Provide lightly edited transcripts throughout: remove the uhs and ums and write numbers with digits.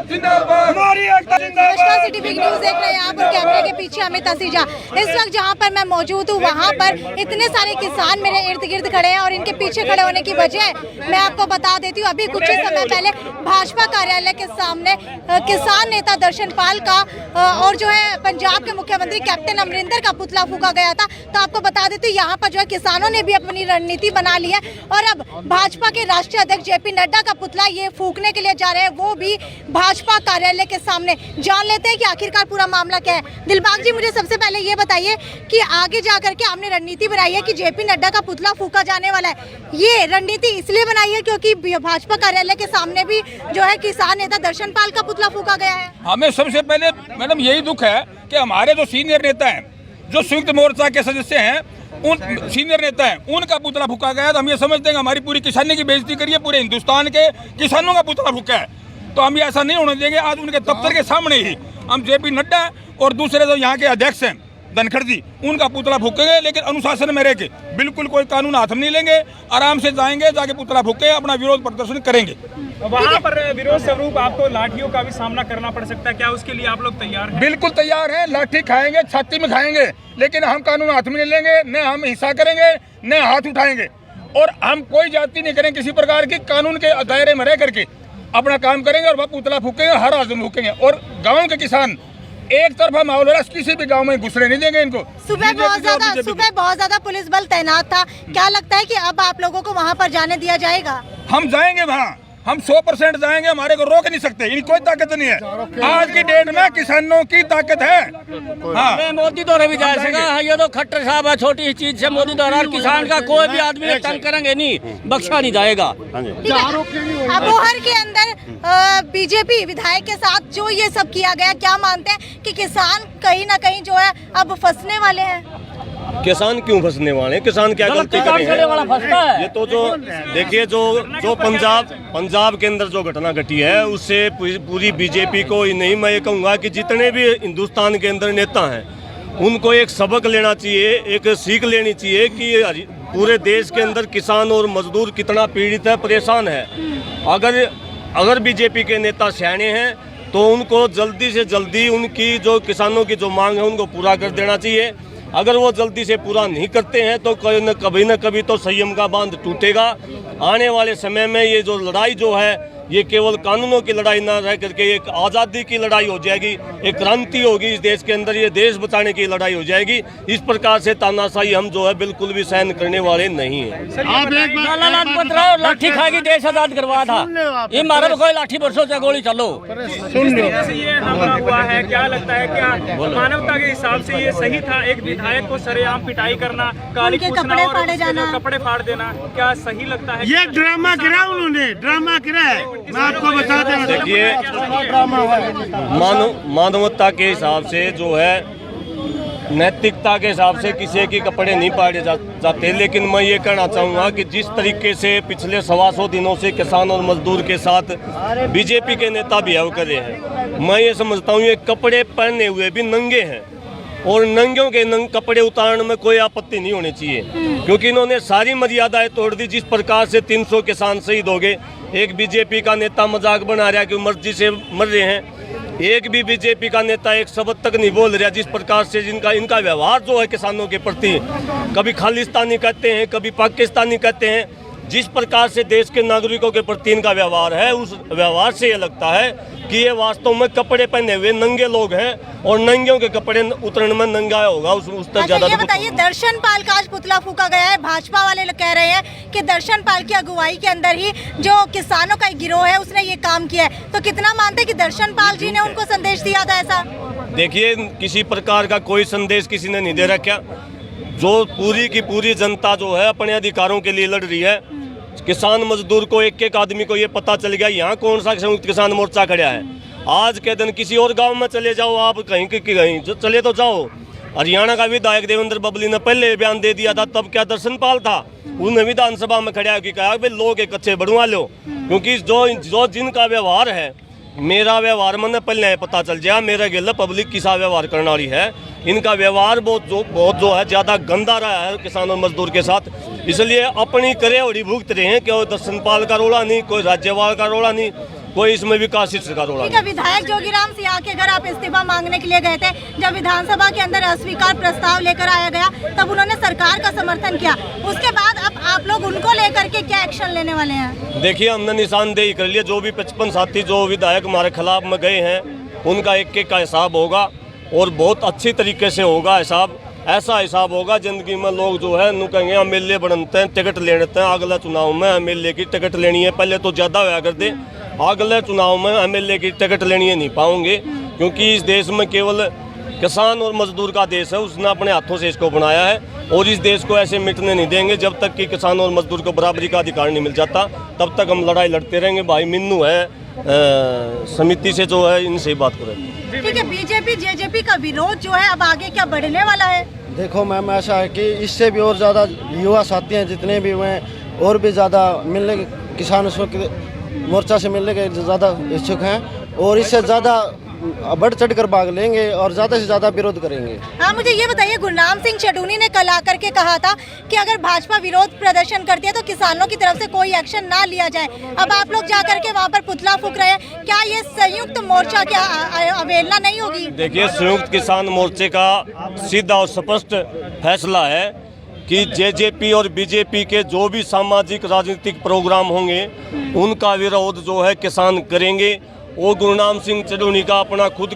जिंदाबाद, हमारी एकता जिंदाबाद। सिटी बिग न्यूज़ देख रहे हैं आप और कैमरे के पीछे अमित असीजा। इस वक्त जहां पर मैं मौजूद हूं वहां पर इतने सारे किसान मेरे इर्द गिर्द खड़े हैं और इनके पीछे खड़े होने की वजह मैं आपको बता देती हूं। अभी कुछ ही समय पहले भाजपा कार्यालय के सामने किसान नेता दर्शन पाल का और जो है पंजाब के मुख्यमंत्री कैप्टन अमरिंदर का पुतला फूका गया था। तो आपको बता देती हूँ यहाँ पर जो है किसानों ने भी अपनी रणनीति बना ली है और अब भाजपा के राष्ट्रीय अध्यक्ष जेपी नड्डा का पुतला ये फूकने के लिए जा रहे हैं, वो भी भाजपा कार्यालय के सामने। जान लेते हैं कि आखिरकार पूरा मामला क्या है। दिलबाग जी, मुझे सबसे पहले ये बताइए कि आगे जा करके आपने रणनीति बनाई है कि जेपी नड्डा का पुतला फूका जाने वाला है। ये रणनीति इसलिए बनाई है क्योंकि भाजपा कार्यालय के सामने भी जो है किसान नेता दर्शन पाल का पुतला फूका गया है। हमें सबसे पहले मैडम यही दुख है कि हमारे जो सीनियर नेता हैं, जो संयुक्त मोर्चा के सदस्य हैं, उन सीनियर नेता हैं, उनका पुतला फूका गया। तो हम ये समझते हैं कि हमारी पूरी किसानी की बेइज्जती करिए, पूरे हिंदुस्तान के किसानों का पुतला फूका है। तो हम ये ऐसा नहीं होने देंगे। आज उनके दफ्तर के सामने ही हम जेपी नड्डा और दूसरे जो यहाँ के अध्यक्ष हैं धनखड़ जी, उनका पुतला फूकेंगे, लेकिन अनुशासन में रह के, बिल्कुल कोई कानून हाथ में नहीं लेंगे, आराम से जाएंगे, जाके पुतला फूके अपना विरोध प्रदर्शन करेंगे। वहाँ पर विरोध स्वरूप आपको लाठियों का भी सामना करना पड़ सकता है, क्या उसके लिए आप लोग तैयार हैं? बिल्कुल तैयार हैं, लाठी खाएंगे, छाती में खाएंगे, लेकिन हम कानून हाथ में नहीं लेंगे, न हम हिंसा करेंगे, न हाथ उठाएंगे। और हम कोई जाति नहीं करेंगे किसी प्रकार की, कानून के दायरे में रह करके अपना काम करेंगे और वह पुतला फूकेंगे, हर आदमी फूकेंगे। और गाँव के किसान एक तरफा माहौल हो रहा है, किसी भी गांव में घुसने नहीं देंगे इनको। सुबह बहुत ज्यादा पुलिस बल तैनात था, क्या लगता है कि अब आप लोगों को वहां पर जाने दिया जाएगा? हम जाएंगे वहाँ, हम 100% जाएंगे, हमारे को रोक नहीं सकते, इनकी कोई ताकत नहीं है। आज की डेट में किसानों की ताकत है। हाँ, मोदी द्वारा भी जा सका, ये तो खट्टर साहब है, छोटी चीज से मोदी द्वारा किसान का कोई भी आदमी तंग करेंगे नहीं, बख्शा नहीं जाएगा। अबोहर के अंदर बीजेपी विधायक के साथ जो ये सब किया गया, क्या मानते हैं कि किसान कहीं ना कहीं जो है अब फंसने वाले हैं? किसान क्यों फंसने वाले हैं? किसान क्या गलती करे हैं? ये तो जो देखिए जो पंजाब के अंदर जो घटना घटी है, उससे पूरी बीजेपी को नहीं, मैं ये कहूँगा कि जितने भी हिंदुस्तान के अंदर नेता हैं उनको एक सबक लेना चाहिए, एक सीख लेनी चाहिए कि पूरे देश के अंदर किसान और मजदूर कितना पीड़ित है, परेशान है। अगर बीजेपी के नेता सियाने हैं तो उनको जल्दी से जल्दी उनकी जो किसानों की जो मांग है उनको पूरा कर देना चाहिए। अगर वो जल्दी से पूरा नहीं करते हैं तो कभी न कभी तो संयम का बांध टूटेगा। आने वाले समय में ये जो लड़ाई जो है, ये केवल कानूनों की लड़ाई ना रह करके एक आज़ादी की लड़ाई हो जाएगी, एक क्रांति होगी इस देश के अंदर, ये देश बचाने की लड़ाई हो जाएगी। इस प्रकार से तानाशाही हम जो है बिल्कुल भी सहन करने वाले नहीं हैं। लाठी खा के देश आजाद करवा था, ये मारे कोई लाठी बरसों से गोली चलो। जैसे ये हमला हुआ है, क्या लगता है, क्या मानवता के हिसाब से ये सही था? एक विधायक को सरेआम पिटाई करना, गाली पूछना और कपड़े फाड़ देना, क्या सही लगता है? ये ड्रामा करा उन्होंने, ड्रामा करा है, मैं आपको बता दें। देखिए, मानवता के हिसाब से जो है, नैतिकता के हिसाब से किसी के कपड़े नहीं फाड़े जाते, लेकिन मैं ये कहना चाहूँगा कि जिस तरीके से पिछले 125 दिनों से किसान और मजदूर के साथ बीजेपी के नेता बिहेव कर रहे हैं, मैं ये समझता हूँ ये कपड़े पहने हुए भी नंगे हैं और नंगियों के कपड़े उतारने में कोई आपत्ति नहीं होनी चाहिए, क्योंकि इन्होंने सारी मर्यादाएं तोड़ दी। जिस प्रकार से 300 किसान शहीद हो गए, एक बीजेपी का नेता मजाक बना रहा है कि मर्जी से मर रहे हैं, एक भी बीजेपी का नेता एक शब्द तक नहीं बोल रहा। जिस प्रकार से इनका व्यवहार जो है किसानों के प्रति, कभी खालिस्तानी कहते हैं, कभी पाकिस्तानी कहते हैं, जिस प्रकार से देश के नागरिकों के प्रति इनका व्यवहार है, उस व्यवहार से ये लगता है कि ये वास्तव में कपड़े पहने हुए नंगे लोग हैं और नंगियों के कपड़े उतरने में नंगा होगा उस तक ज्यादा। ये बताइए, दर्शन पाल का आज पुतला फूका गया है, भाजपा वाले लोग कह रहे हैं कि दर्शन पाल की अगुवाई के अंदर ही जो किसानों का गिरोह है उसने ये काम किया है, तो कितना मानते हैं कि दर्शन पाल जी ने उनको संदेश दिया था ऐसा? देखिए, किसी प्रकार का कोई संदेश किसी ने नहीं दे रखा। जो पूरी की पूरी जनता जो है अपने अधिकारों के लिए लड़ रही है, किसान मजदूर को एक आदमी को ये पता चल गया यहाँ कौन सा संयुक्त किसान मोर्चा खड़ा है। आज के दिन किसी और गांव में चले जाओ, आप कहीं चले तो जाओ। हरियाणा का विधायक देवेंद्र बबली ने पहले बयान दे दिया था, तब क्या दर्शन पाल था, उन्हें विधानसभा में खड़ा होकर कहा भाई लोग एक अच्छे बढ़वा लो, क्योंकि जो जिनका व्यवहार है, मेरा व्यवहार मैंने पहले पता चल जाए, मेरा गिल पब्लिक किसा व्यवहार करने वाली है। इनका व्यवहार बहुत जो है ज़्यादा गंदा रहा है किसान और मजदूर के साथ, इसलिए अपनी करे और भुगत रहे हैं। कोई दर्शन पाल का रोड़ा नहीं, कोई राज्यपाल का रोड़ा नहीं, कोई इसमें विकासित सरकार होना ठीक है, विधायक जोगीराम सिंह के घर आप इस्तीफा मांगने के लिए गए थे, जब विधानसभा के अंदर अस्वीकार प्रस्ताव लेकर आया गया तब उन्होंने सरकार का समर्थन किया, उसके बाद अब आप लोग उनको लेकर के क्या एक्शन लेने वाले हैं? देखिए, हमने निशानदेही कर लिया। जो भी 55 साथी जो विधायक हमारे खिलाफ में गए हैं उनका एक का हिसाब होगा और बहुत अच्छी तरीके से होगा हिसाब। ऐसा हिसाब होगा जिंदगी में लोग जो है नु कहेंगे एमएलए बनते हैं, टिकट ले लेते हैं, अगले चुनाव में एमएलए की टिकट लेनी है। पहले तो ज़्यादा होया कर दे, अगले चुनाव में एमएलए की टिकट लेनी है नहीं पाओगे, क्योंकि इस देश में केवल किसान और मजदूर का देश है। उसने अपने हाथों से इसको बनाया है और इस देश को ऐसे मिटने नहीं देंगे। जब तक कि किसान और मजदूर को बराबरी का अधिकार नहीं मिल जाता तब तक हम लड़ाई लड़ते रहेंगे। भाई मिन्नू है समिति से जो है इनसे बात करें। ठीक है, बीजेपी जेजेपी का विरोध जो है अब आगे क्या बढ़ने वाला है? देखो मैम, ऐसा है कि इससे भी और ज़्यादा युवा साथी हैं जितने भी हुए और भी ज़्यादा मिलने किसान मोर्चा से मिलने के ज़्यादा इच्छुक हैं और इससे ज़्यादा बढ़ चढ़ कर भाग लेंगे और ज़्यादा से ज़्यादा विरोध करेंगे। हाँ, मुझे ये बताइए, गुरनाम सिंह चडूनी ने कल आकर के कहा था कि अगर भाजपा विरोध प्रदर्शन करती है तो किसानों की तरफ से कोई एक्शन ना लिया जाए। अब आप लोग जाकर के वहाँ पर पुतला फूंक रहे हैं, क्या ये संयुक्त मोर्चा क्या अवहेलना नहीं होगी? देखिए, संयुक्त किसान मोर्चे का सीधा और स्पष्ट फैसला है कि जेजेपी और बीजेपी के जो भी सामाजिक राजनीतिक प्रोग्राम होंगे उनका विरोध जो है किसान करेंगे। वो गुरनाम सिंह चडूनी का अपना खुद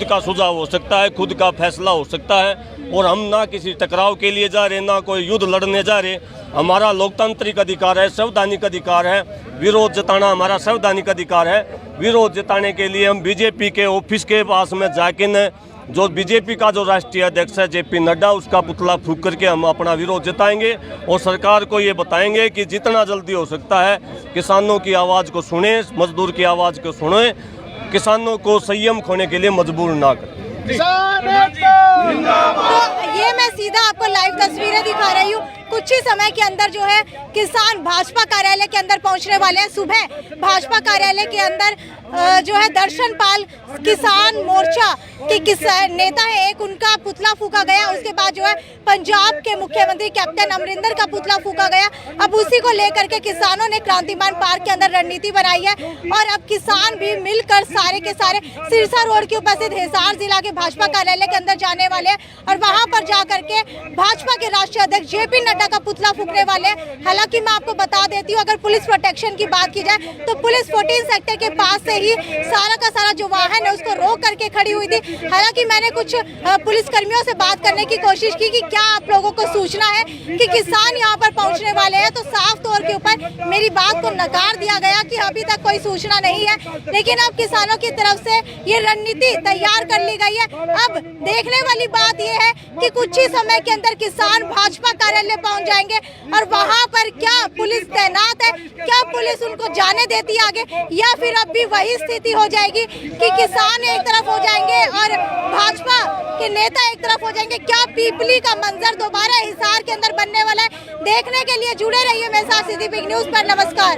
का सुझाव हो सकता है, खुद का फैसला हो सकता है और हम ना किसी टकराव के लिए जा रहे, ना कोई युद्ध लड़ने जा रहे। हमारा लोकतांत्रिक अधिकार है, संवैधानिक अधिकार है, विरोध जताना हमारा संवैधानिक अधिकार है। विरोध जताने के लिए हम बीजेपी के ऑफिस के पास में जाके न जो बीजेपी का जो राष्ट्रीय अध्यक्ष है जेपी नड्डा, उसका पुतला फूंक करके हम अपना विरोध जताएंगे और सरकार को ये बताएंगे कि जितना जल्दी हो सकता है किसानों की आवाज़ को सुने, मजदूर की आवाज़ को सुने, किसानों को संयम खोने के लिए मजबूर ना करें। तो ये मैं सीधा आपको लाइव तस्वीरें दिखा रही हूँ। कुछ ही समय के अंदर जो है किसान भाजपा कार्यालय के अंदर पहुंचने वाले हैं। सुबह भाजपा कार्यालय के अंदर जो है दर्शन पाल किसान मोर्चा के नेता है, एक उनका पुतला फूंका गया। उसके बाद जो है पंजाब के मुख्यमंत्री कैप्टन अमरिंदर का पुतला फूंका गया। अब उसी को लेकर के किसानों ने क्रांतिमान पार्क के अंदर रणनीति बनाई है और अब किसान भी मिलकर सारे के सारे सिरसा रोड के उपस्थित हिसार जिला के भाजपा कार्यालय के अंदर जाने वाले हैं और वहां पर जाकर के भाजपा के राष्ट्रीय अध्यक्ष जेपी नड्डा का पुतला फूंकने वाले हैं। हालांकि मैं आपको बता देती हूँ, अगर पुलिस प्रोटेक्शन की बात की जाए तो पुलिस 14 सेक्टर के पास से ही सारा का सारा जो वाहन है उसको रोक करके खड़ी हुई थी। हालांकि मैंने कुछ पुलिस कर्मियों से बात करने की कोशिश की कि क्या आप लोगों को सूचना है कि किसान यहाँ पर पहुँचने वाले हैं, तो साफ तौर के ऊपर मेरी बात को नकार दिया गया कि अभी तक कोई सूचना नहीं है। लेकिन अब किसानों की तरफ से ये रणनीति तैयार कर ली गई है। अब देखने वाली बात ये है कि कुछ ही समय के अंदर किसान भाजपा कार्यालय पहुँच जाएंगे और वहाँ पर क्या पुलिस तैनात है, क्या पुलिस उनको जाने देती है आगे, या फिर अब भी वही स्थिति हो जाएगी कि किसान एक तरफ हो जाएंगे और भाजपा के नेता एक तरफ हो जाएंगे। क्या पीपली का मंजर दोबारा हिसार के अंदर बनने वाला है? देखने के लिए जुड़े रहिए मेरे साथ सिटी बिग न्यूज़ पर। नमस्कार।